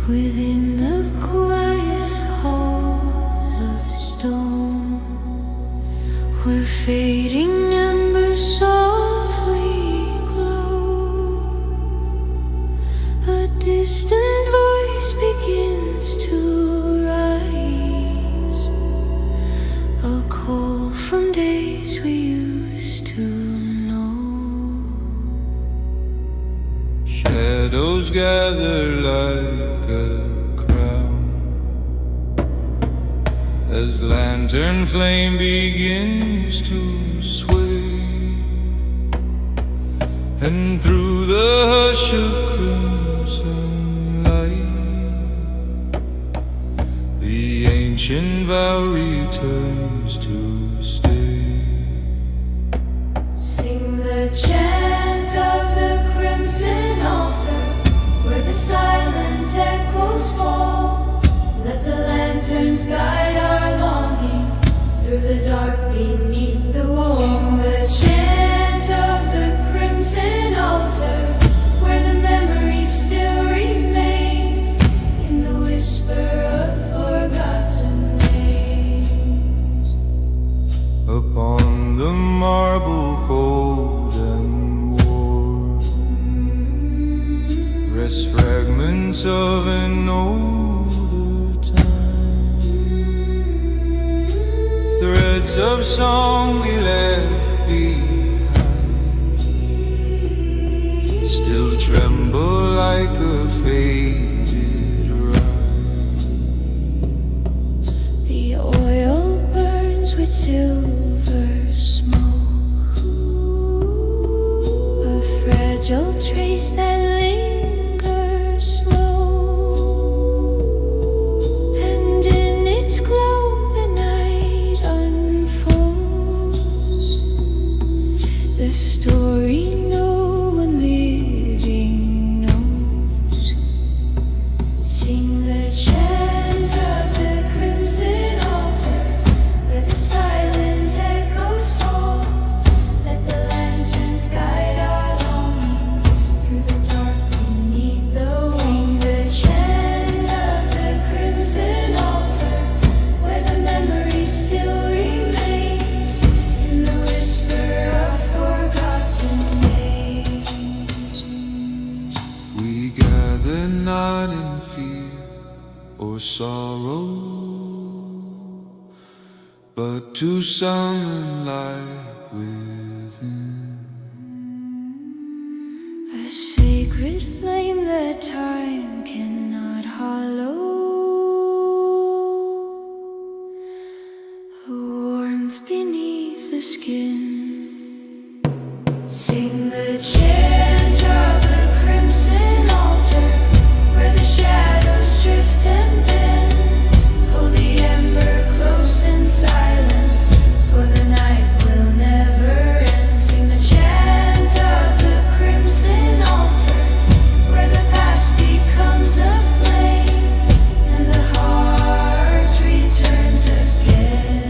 Within the quiet halls of stone, where fading embers softly glow, a distant voice begins to rise, a call from days we used to know. Shadows gather like a crowd as lantern flame begins to sway, and through the hush of crimson light, the ancient vow returns to stay. Sing the chant of the crimson altar, where the silent echoes fall. Let the lanterns guide our longing through the dark beneath the wall. Sing the chant of the crimson altar, where the memory still remains in the whisper of forgotten names. Upon the marble cold and warm rest fragments of an older time, threads of song we left behind, still tremble like a faded rhyme. The oil burns with silver smoke, a fragile trace that lingers slow, and in its glow the night unfolds, the story no one living knows. Sing the chant of the crimson altar, where the silent echoes fall. Let the lanterns guide our longing through the dark beneath the wall. Sing the chant of the crimson altar, where the memory still remains in the whisper of forgotten days. We gather not in fear or sorrow, but to summon light within. A sacred flame that time cannot hollow, a warmth beneath the skin. Sing the chant of the crimson altar, where the shadows drift and bend. Hold the ember close in silence, for the night will never end. Sing the chant of the crimson altar, where the past becomes a flame and the heart returns again.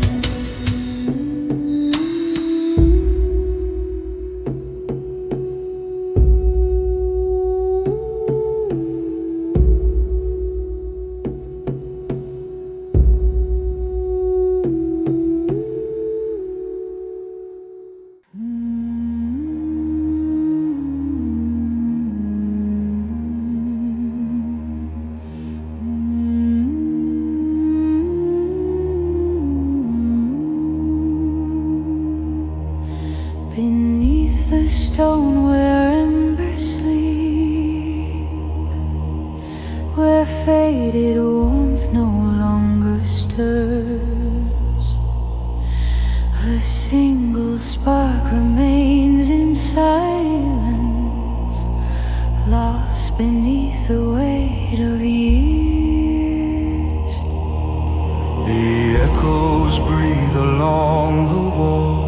Beneath the stone where embers sleep, where faded warmth no longer stirs, a single spark remains in silence, lost beneath the weight of years. The echoes breathe along the wall,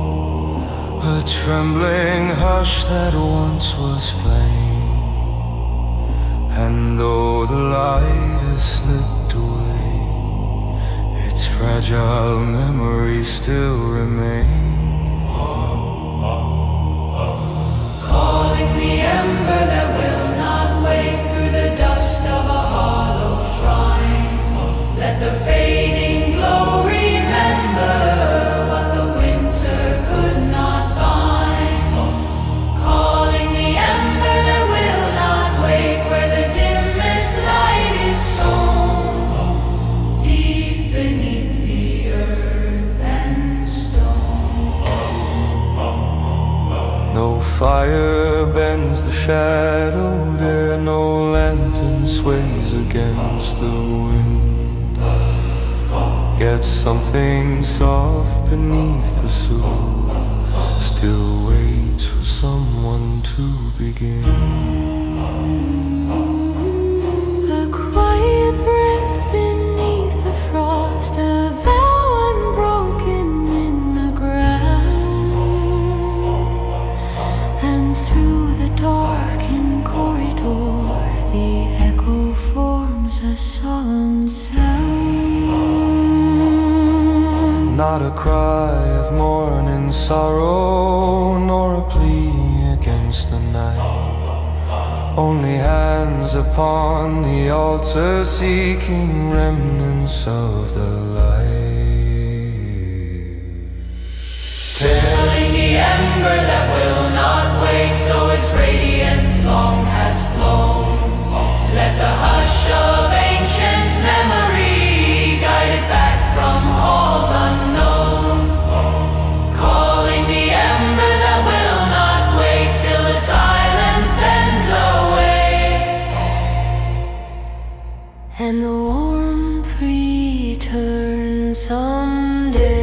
a trembling hush that once was flame, and though the light has slipped away, its fragile memories still remain. Calling the ember that will not wake through the dust of a hollow shrine. Let the fading glow remember what the winter could not bind. Calling the ember that will not wake where the dimmest light is sown, deep beneath the earth and stone. No fire bends the shadow there, no lantern sways against the wind. Yet something soft beneath the soul still waits for someone to begin. A quiet breath beneath the frost, a vow unbroken in the ground. And through the darkened corridor, the echo forms a solemn sound. Not a cry of mourning sorrow, nor a plea against the night. Only hands upon the altar seeking remnants of the light. Telling the ember that will not wake, though its radiance long has flown. Let the hush of ancient memory guide it back from halls unknown. Calling the ember that will not wake till the silence bends away, and the warmth returns someday.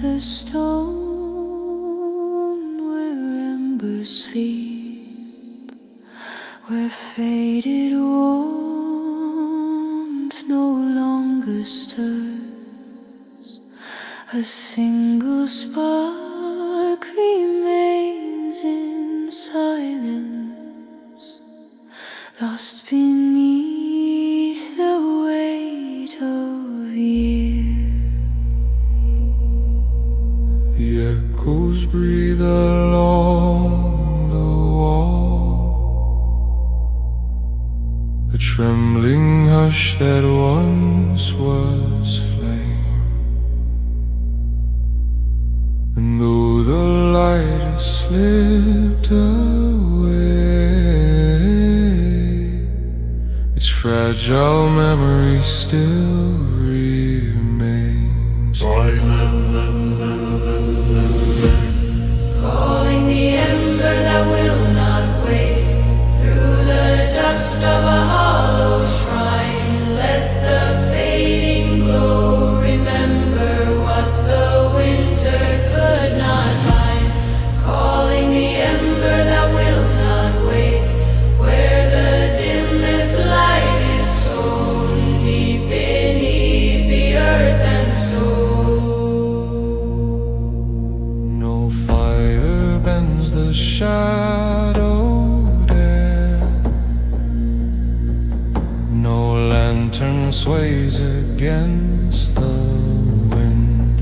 The stone where embers sleep, where faded warmth no longer stirs, a single spark remains in silence, lost beneath the weight of years. The echoes breathe along the wall, a trembling hush that once was flame. And though the light has slipped away, its fragile memory still remains. Calling the ember that will not wake through the dust of a hollow shrine. Let the fading glow remember what the winter could not bind. Calling the ember that will not wake where the dimmest light is sown, deep beneath the earth and stone. No fire bends the shadow there, no lantern sways against the wind.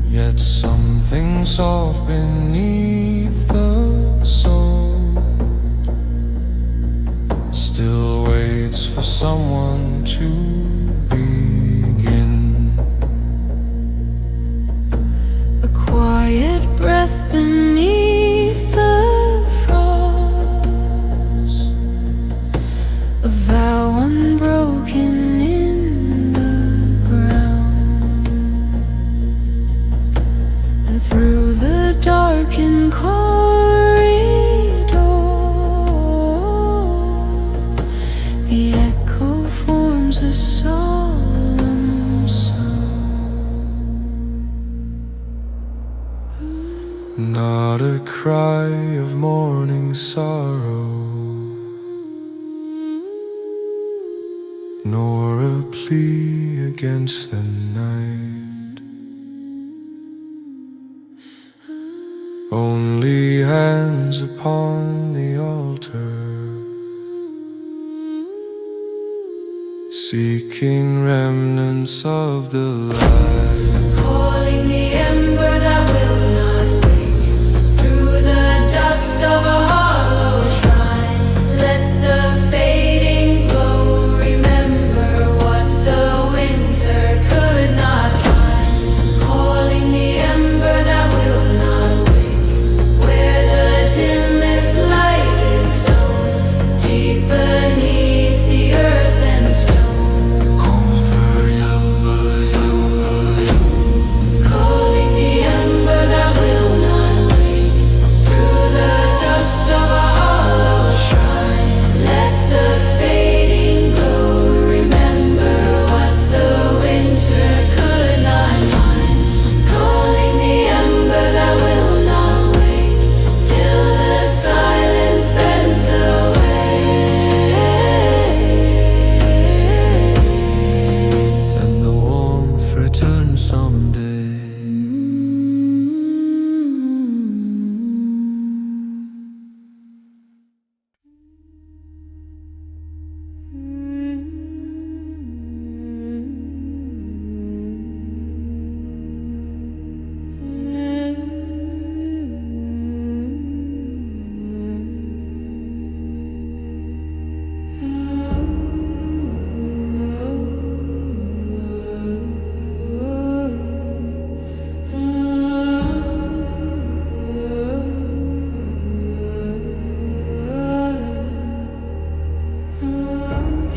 Yet something soft beneath the soul still waits cry of mourning sorrow, nor a plea against the night. Only hands upon the altar, seeking remnants of the light. Calling the ember that will not wake, through the dust of a hollow shrine. Let the fading glow remember what the winter could not bind. Calling the ember that will not wake, where the dimmest light is sown, deep beneath the earth and stone.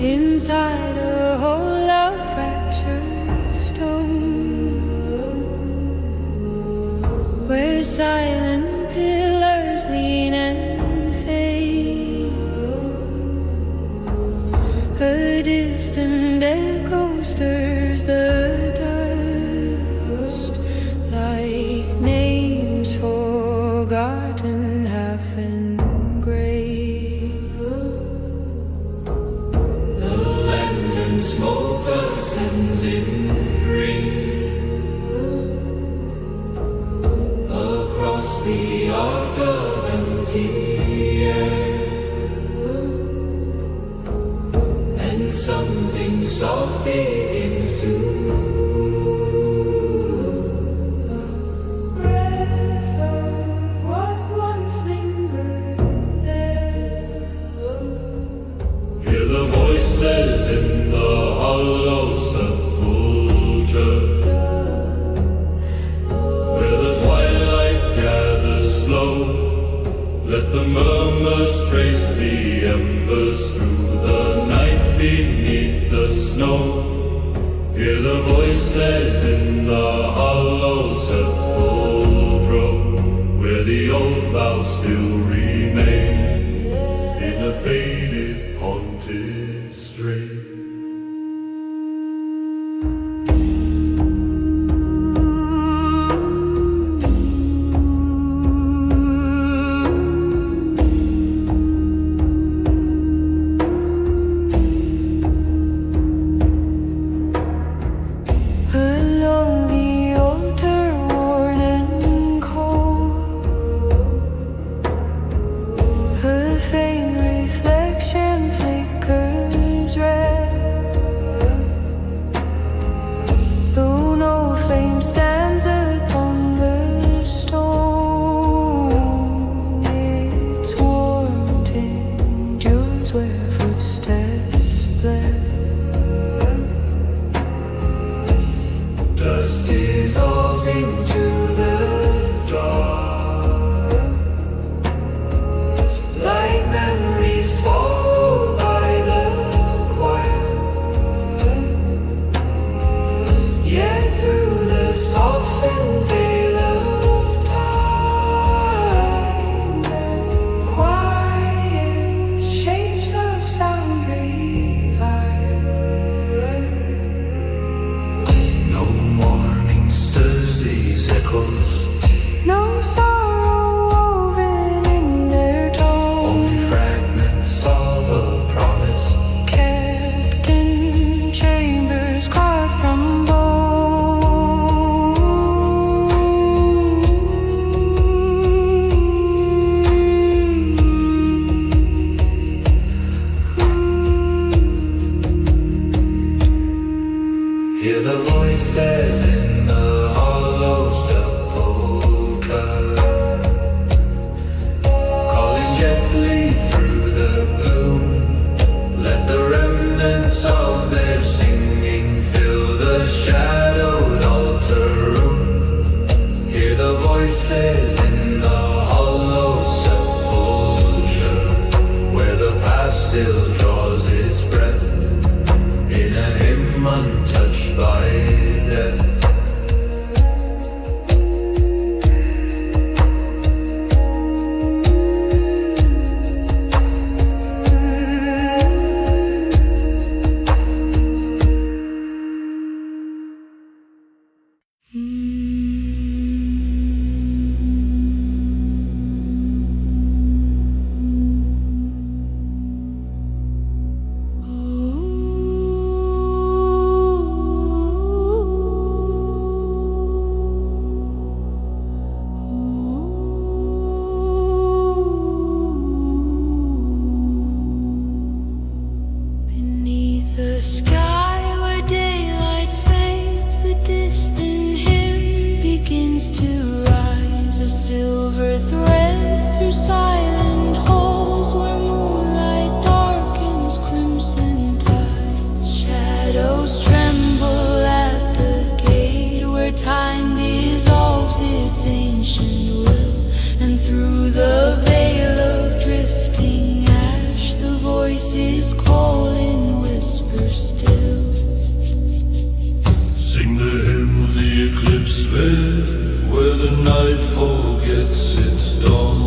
Inside a hole of fractured stone, where silent pillars lean and fade, a distant echo stirs the dust, like names forgotten, half engraved. Smoke ascends in ring across the arc of empty air, and something soft begins to Breath of what once lingered there. hear the voices in the hollow sepulchre, where the twilight gathers slow. Let the murmurs trace the embers through the night beneath the snow. Hear the voices in the hollow sepulchre, where the old vows still remain in a faded, haunted strain. Along the altar, worn and cold, a faint reflection flickers red. shadows tremble at the gate where time dissolves its ancient will, and through the veil of drifting ash the voices call in whisper still. Sing the hymn of the eclipse veil, where the night forgets its dawn.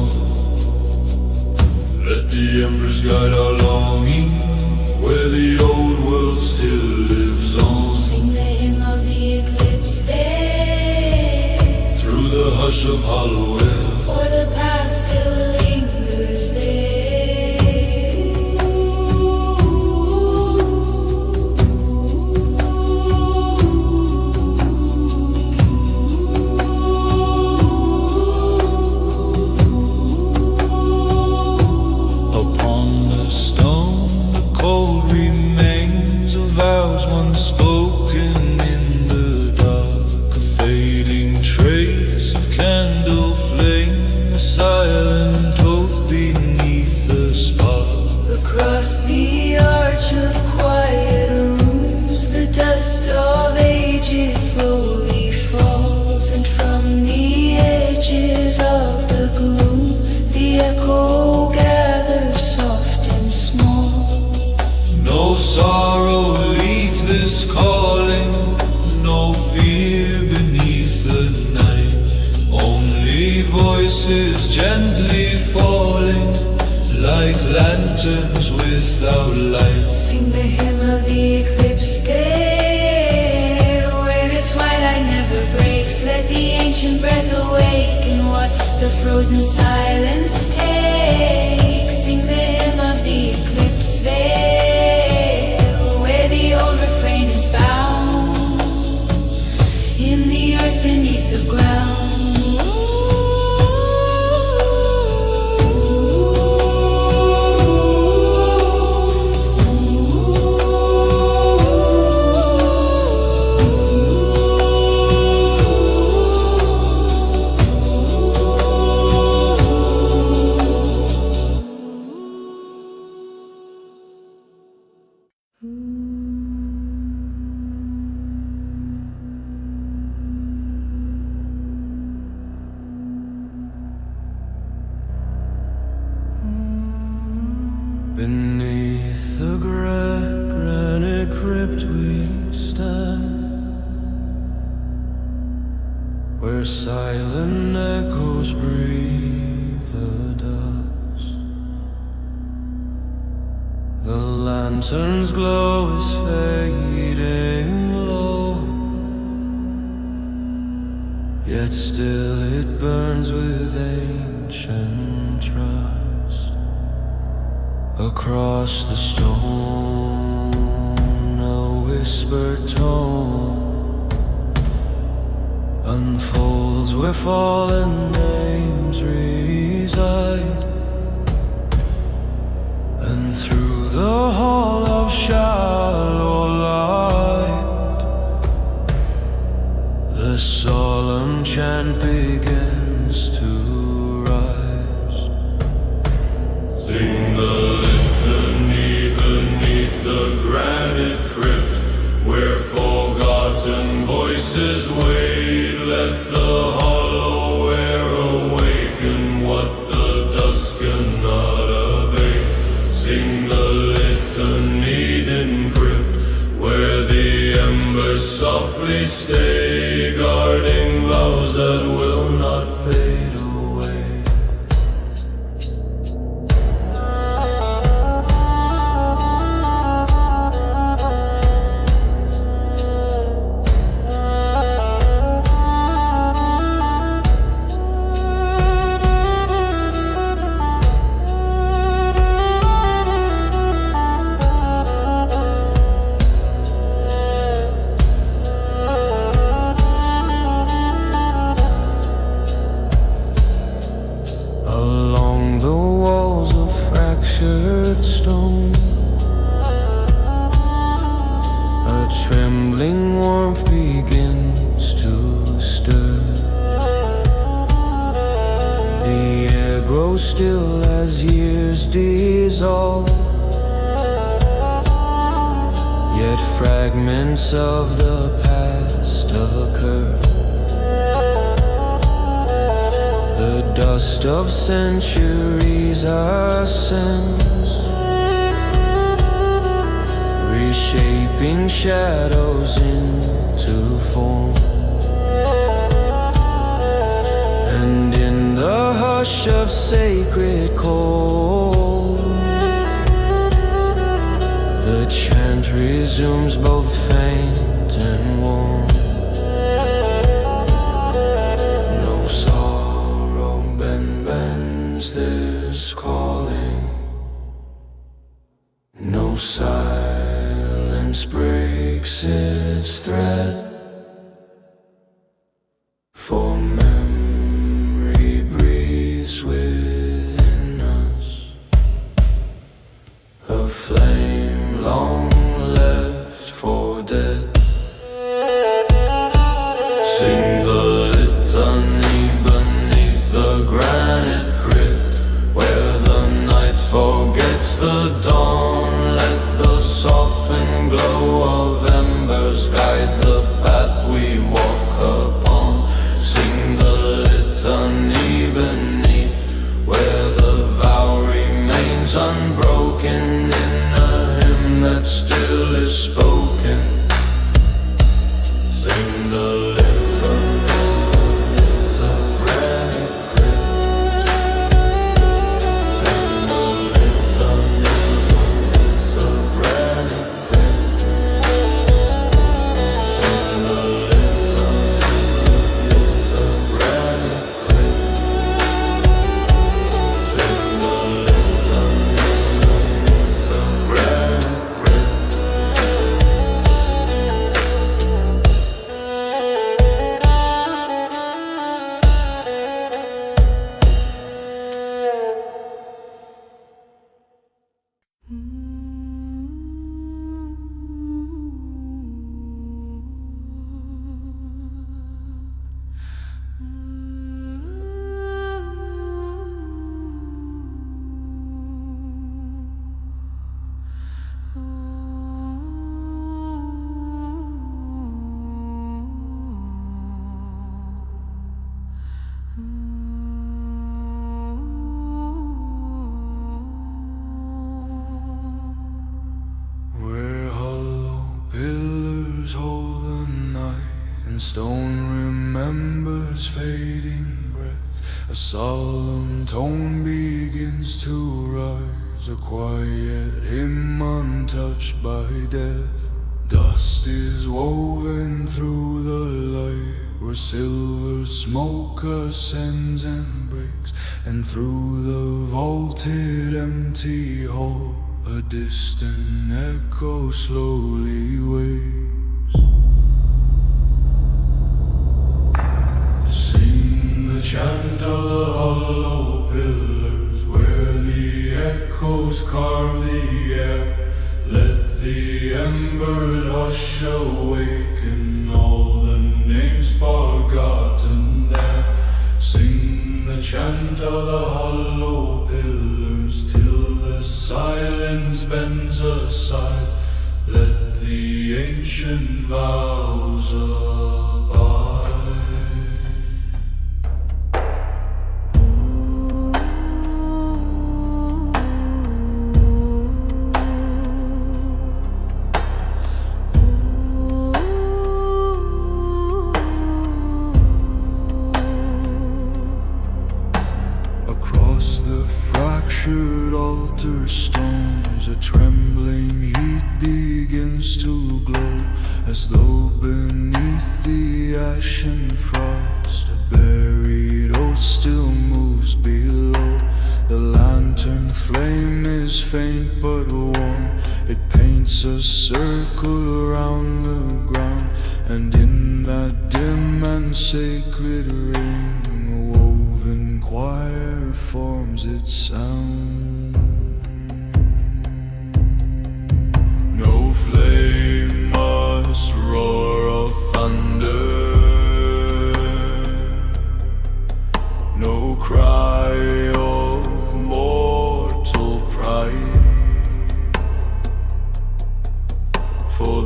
Let the embers guide our longing, where the old world still lives on. Sing the hymn of the eclipse veil, Through the hush of hollow air, for the past still lingers there. upon the stone the cold remains of vows once spoken in the dark. A fading trace of candle flame, a silent oath beneath the spark. Across the arch of quiet rooms the dust of ages slowly falls, and from the edges of the gloom the echo gathers soft and small. No sorrow leads this calling, no fear beneath the night, only voices gently falling like lanterns without light. Sing the hymn of the eclipse day, where the twilight never breaks. Let the ancient breath awaken what the frozen silence takes. Sing the hymn of the eclipse veil, where the old refrain is bound in the earth beneath the ground. Beneath the granite crypt we stand, where silent echoes breathe the dust. The lantern's glow is fading low, yet still it burns with ancient trust. Across the stone a whispered tone unfolds where fallen names reside, and through the hall of shallow light the solemn chant begins to rise. Sing the litany beneath the granite crypt, where forgotten voices wait. Let the hollow air awaken what the dusk cannot abate. Sing the litany in crypt, where the embers softly stay, guarding vows that will not fade away. Along the walls of fractured stone, a trembling warmth begins to stir. The air grows still as years dissolve, yet fragments of the past occur. The dust of centuries ascends, reshaping shadows into form. And in the hush of sacred call, the chant resumes, both faint and warm. No sorrow bends this calling, no silence breaks its thread. For memory breathes within us, a flame long left for dead. Sing the litany beneath the granite crypt, where the night forgets the dawn. Let the softened glow of embers guide the path we walk upon. Sing the litany beneath, where the vow remains unbroken, in a hymn that still is spoken. Sing the litany beneath the granite crypt. Sing the litany beneath the granite crypt. Sing the litany beneath the granite crypt. Sing the litany beneath the granite crypt. Where hollow pillars hold the night, and stone remembers fading breath, a solemn tone begins to rise, a quiet hymn untouched by death. Dust is woven through the light, where silver smoke ascends and breaks, and through the vaulted empty hall a distant echo slowly wakes. Sing the chant of the hollow pillars, where the echoes carve the air. Let the embered hush awaken all the names forgotten there. Sing the chant of the hollow pillars till the silence bends aside. Let the ancient vows abide. Across the fractured altar stones, a trembling heat begins to glow, as though beneath the ashen frost a buried oath still moves below. The lantern flame is faint but warm, it paints a circle around the ground, and in that dim and sacred ring a woven choir forms its sound. No flame must roar of thunder, no cry of mortal pride, for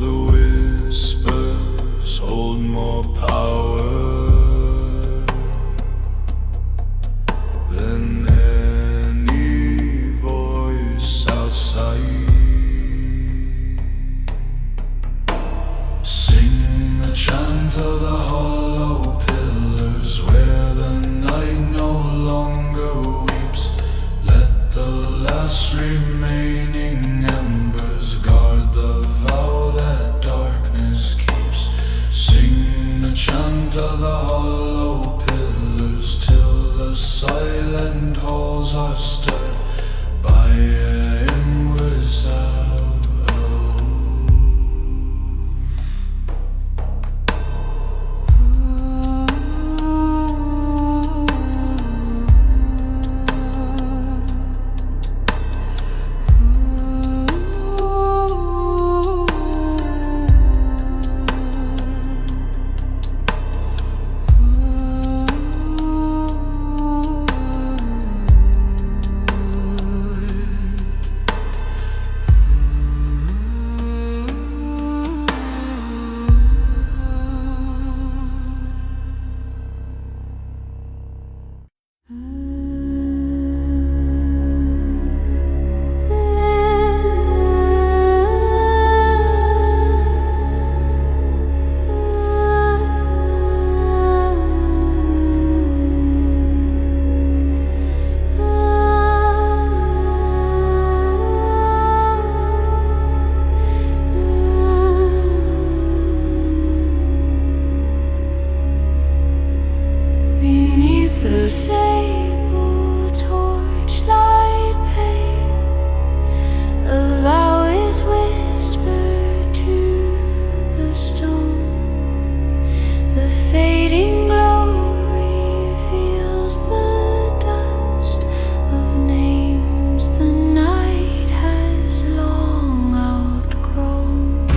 remaining embers guard the vow that darkness keeps. Sing the chant of the hollow pillars till the silent halls are stirred by a inward sound. The sable torchlight pale, a vow is whispered to the stone. The fading glow reveals the dust of names the night has long outgrown.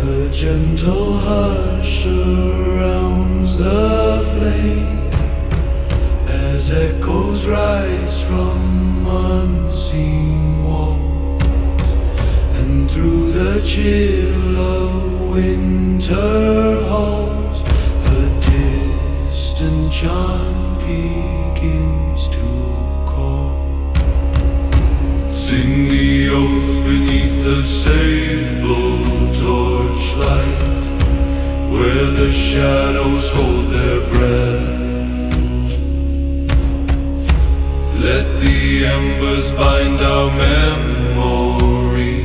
A gentle hush surrounds the flame as echoes rise from unseen walls, and through the chill of winter halls a distant chant begins to call. Sing the oath beneath the sable torchlight, where the shadows hold their breath. Let the embers bind our memory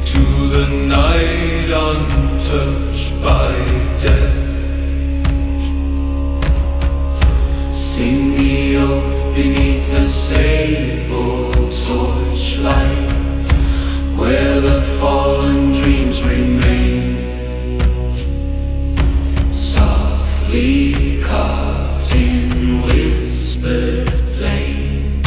to the night untouched by death. Sing the oath beneath the sable torchlight, where the fallen dreams remain, softly carved in whispered flame.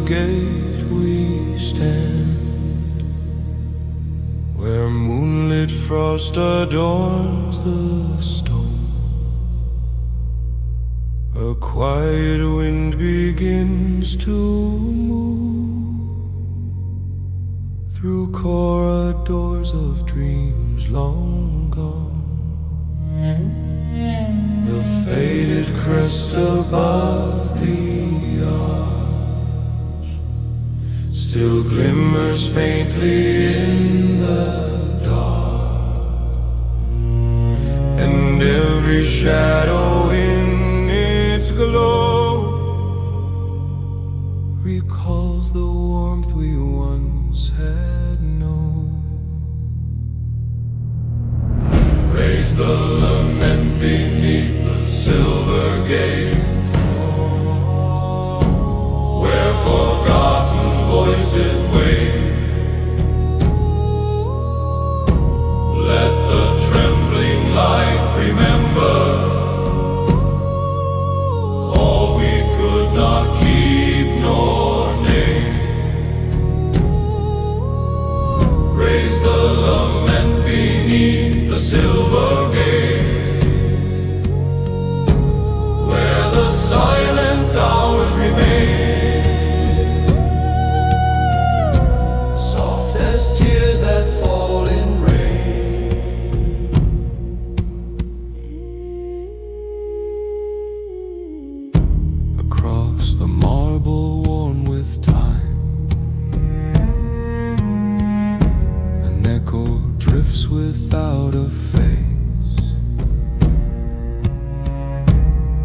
gate we stand, where moonlit frost adorns the stone. A quiet wind begins to move through corridors of dreams long gone. The faded crest above the arch still glimmers faintly in the dark, and every shadow in its glow recalls the warmth we once had known. Raise the lament beneath the silver gate, where forgotten voices wait. Let the trembling light remember all we could not keep nor name. Raise the lament beneath the silver gate, where the silent hours remain, soft as tears that fall in rain. Across the marble worn with time, an echo drifts without a face.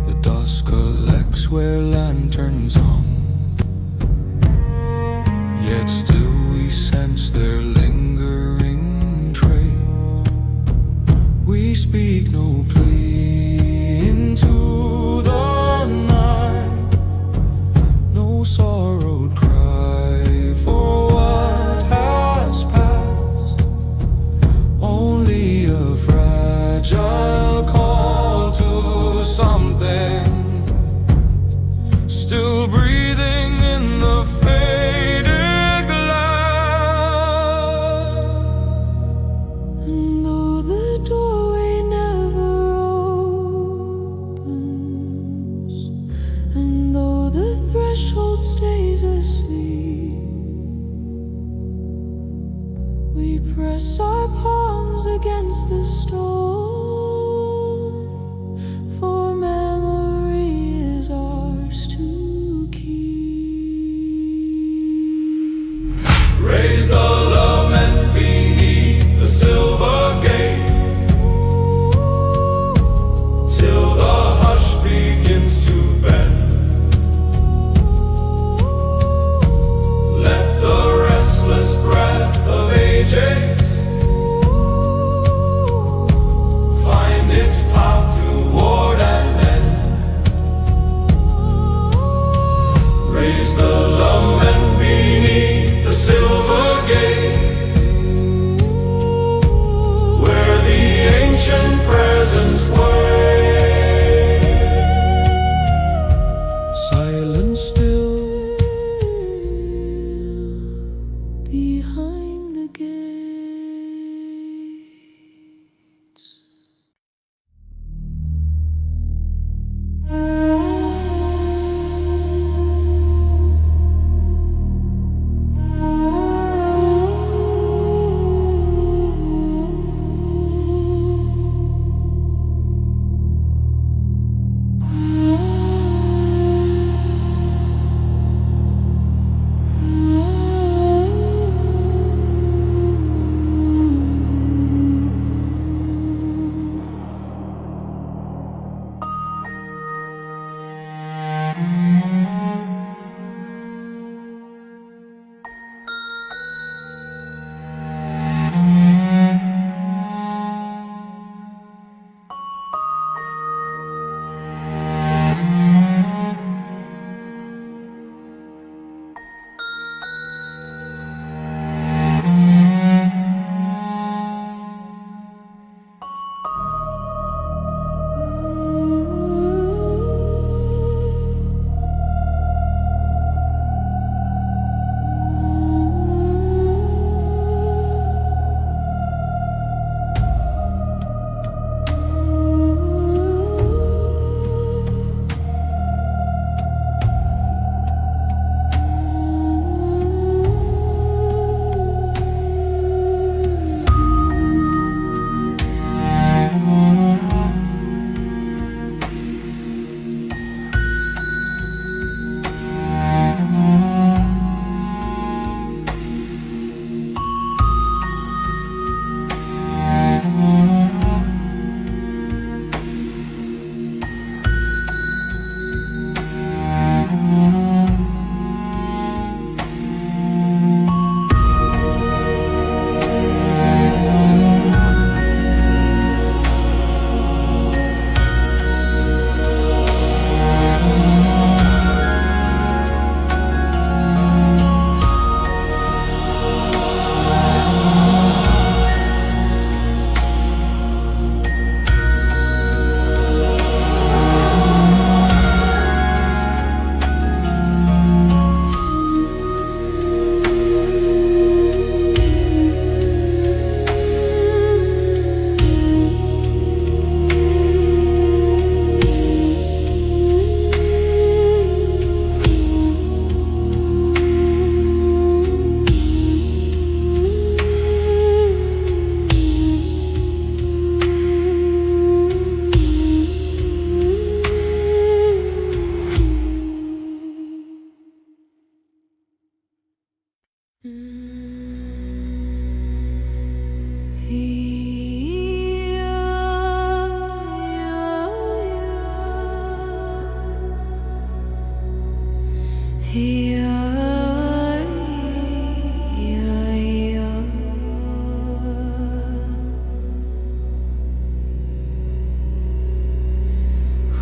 The dust collects where lanterns hung, yet still we sense their lingering trace. We speak no plea into the night, no sorrowed cry for what has passed, only a fragile call to something still breathing in the faded glass. And though the doorway never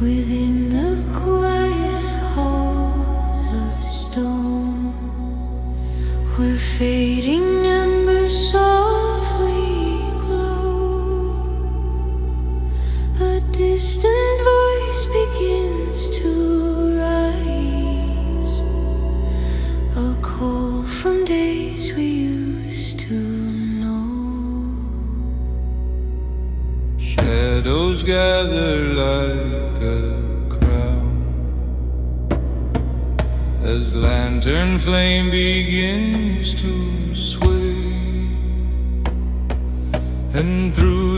Within the quiet halls of stone, where fading embers softly glow, a distant voice begins to rise, a call from days we used to know. Shadows gather like a crowd as lantern flame begins to sway, and through